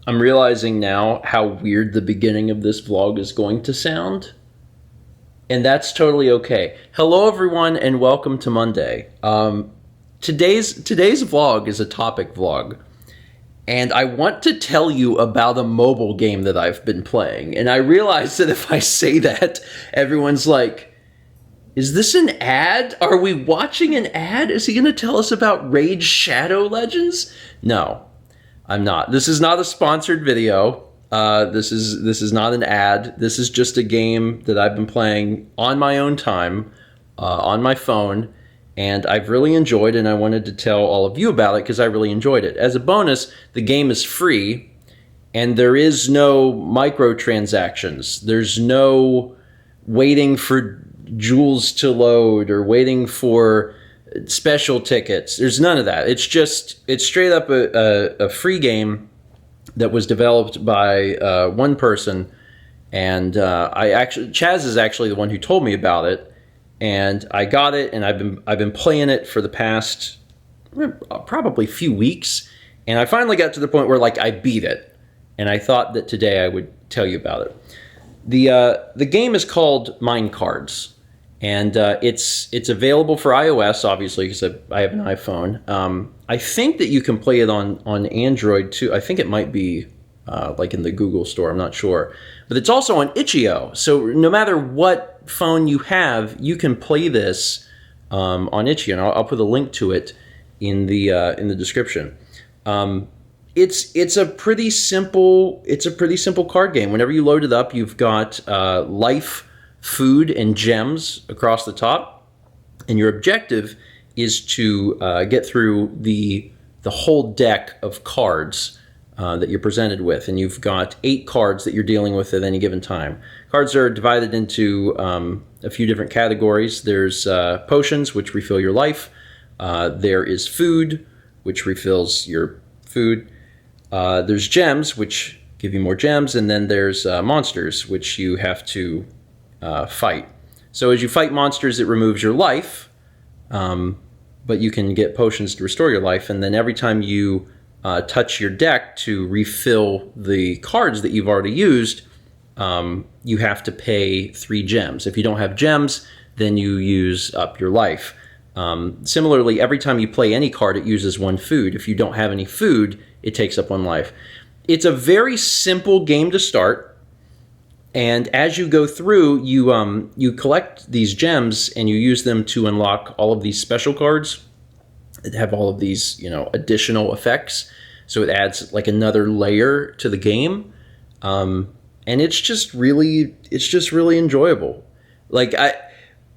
I'm realizing now how weird the beginning of this vlog is going to sound. And that's totally okay. Hello everyone and welcome to Monday. Today's vlog is a topic vlog. And I want to tell you about a mobile game that I've been playing. And I realize that if I say that, everyone's like, is this an ad? Are we watching an ad? Is he going to tell us about Raid Shadow Legends? No, I'm not. This is not a sponsored video. This is not an ad. This is just a game that I've been playing on my own time, on my phone. And I've really enjoyed it, and I wanted to tell all of you about it because I really enjoyed it. As a bonus, the game is free, and there is no microtransactions. There's no waiting for jewels to load or waiting for special tickets. There's none of that. It's straight up a free game that was developed by one person, and Chaz is actually the one who told me about it. And I got it, and I've been playing it for the past probably few weeks, and I finally got to the point where I beat it, and I thought that today I would tell you about it. The game is called Minecards, and it's available for iOS, obviously, because I have an iPhone. I think that you can play it on Android too. I think it might be in the Google store. I'm not sure, but it's also on Itch.io. So no matter what phone you have, you can play this on Itch.io, and I'll put a link to it in the description. It's a pretty simple card game. Whenever you load it up, you've got life, food, and gems across the top, and your objective is to get through the whole deck of cards that you're presented with, and you've got 8 cards that you're dealing with at any given time. Cards are divided into a few different categories. There's potions, which refill your life. There is food, which refills your food. There's gems, which give you more gems, and then there's monsters, which you have to fight. So as you fight monsters, it removes your life, but you can get potions to restore your life, and then every time you touch your deck to refill the cards that you've already used, you have to pay 3 gems. If you don't have gems, then you use up your life. Similarly, every time you play any card, it uses 1 food. If you don't have any food, it takes up 1 life. It's a very simple game to start, and as you go through, you collect these gems and you use them to unlock all of these special cards that have all of these, additional effects. So it adds another layer to the game, and it's just really enjoyable.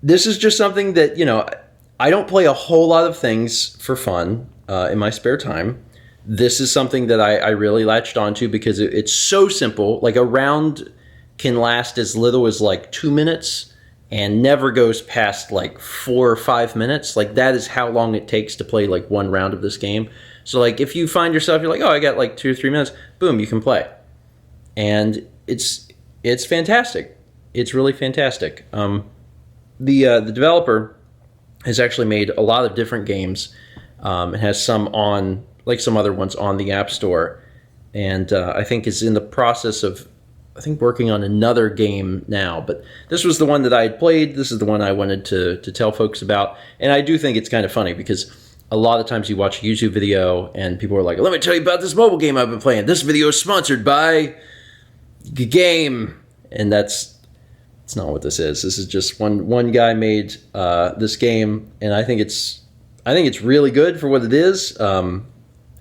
This is just something that I don't play a whole lot of things for fun in my spare time. This is something that I really latched onto because it's so simple. A round can last as little as 2 minutes. And never goes past 4 or 5 minutes. That is how long it takes to play one round of this game. So if you find yourself, you're I got 2 or 3 minutes, boom, you can play. And it's fantastic. It's really fantastic. The developer has actually made a lot of different games. It has some on, some other ones on the App Store. And I think is in the process of working on another game now, but this was the one that I had played. This is the one I wanted to tell folks about, and I do think it's kind of funny because a lot of times you watch a YouTube video and people are like, let me tell you about this mobile game I've been playing. This video is sponsored by game, and it's not what this is. This is just one guy made this game, and I think it's really good for what it is.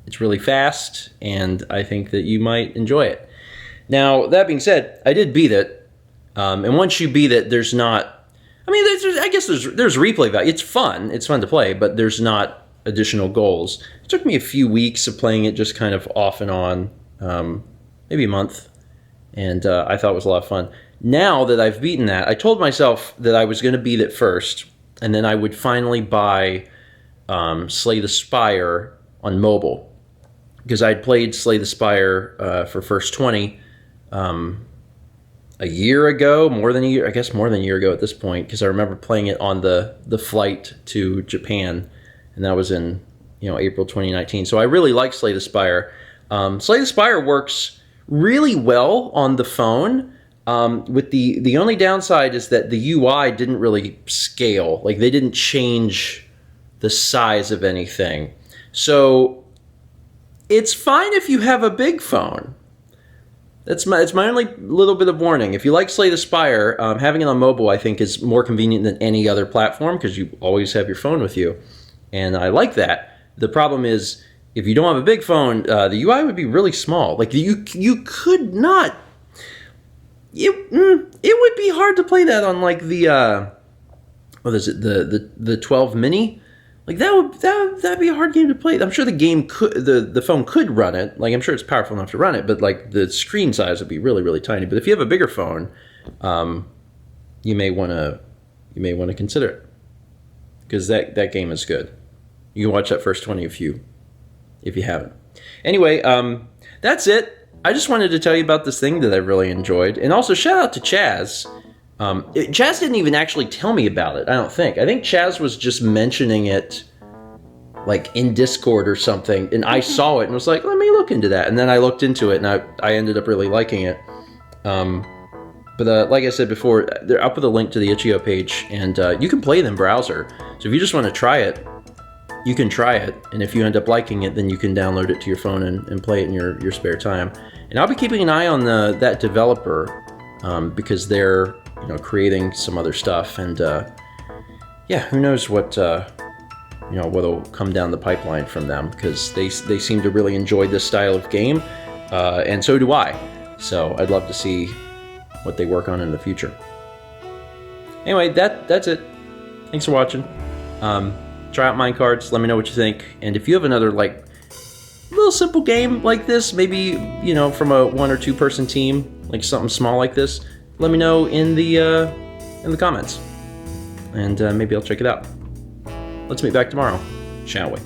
It's really fast, and I think that you might enjoy it. Now, that being said, I did beat it, and once you beat it, there's not... I guess there's replay value. It's fun to play, but there's not additional goals. It took me a few weeks of playing it just kind of off and on, maybe a month, and I thought it was a lot of fun. Now that I've beaten that, I told myself that I was going to beat it first, and then I would finally buy Slay the Spire on mobile, because I'd played Slay the Spire for First 20 a year ago, more than a year ago at this point, because I remember playing it on the flight to Japan, and that was in April 2019. So I really like Slay the Spire. Slay the Spire works really well on the phone. With the only downside is that the UI didn't really scale. Like they didn't change the size of anything. So it's fine if you have a big phone. It's my only little bit of warning. If you like Slay the Spire, having it on mobile I think is more convenient than any other platform because you always have your phone with you. And I like that. The problem is if you don't have a big phone, the UI would be really small. Like you could not. It would be hard to play that on like the what is it, the 12 mini. Like that'd be a hard game to play. I'm sure the game could, the phone could run it. Like I'm sure it's powerful enough to run it, but like the screen size would be really, really tiny. But if you have a bigger phone, you may want to consider it because that game is good. You can watch that first 20 if you haven't. Anyway, that's it. I just wanted to tell you about this thing that I really enjoyed, and also shout out to Chaz. Chaz didn't even actually tell me about it, I don't think. I think Chaz was just mentioning it like in Discord or something, and I saw it and was like, let me look into that. And then I looked into it, and I ended up really liking it. But like I said before, I'll put a link to the itch.io page, and you can play it in browser. So if you just want to try it, you can try it, and if you end up liking it, then you can download it to your phone and play it in your spare time. And I'll be keeping an eye on that developer because they're creating some other stuff, and yeah, who knows what'll come down the pipeline from them, because they seem to really enjoy this style of game, and so do I. So I'd love to see what they work on in the future. Anyway, that's it. Thanks for watching. Try out Minecarts. Let me know what you think, and if you have another like little simple game like this, maybe from a 1 or 2 person team, like something small like this, let me know in the comments, and maybe I'll check it out. Let's meet back tomorrow, shall we?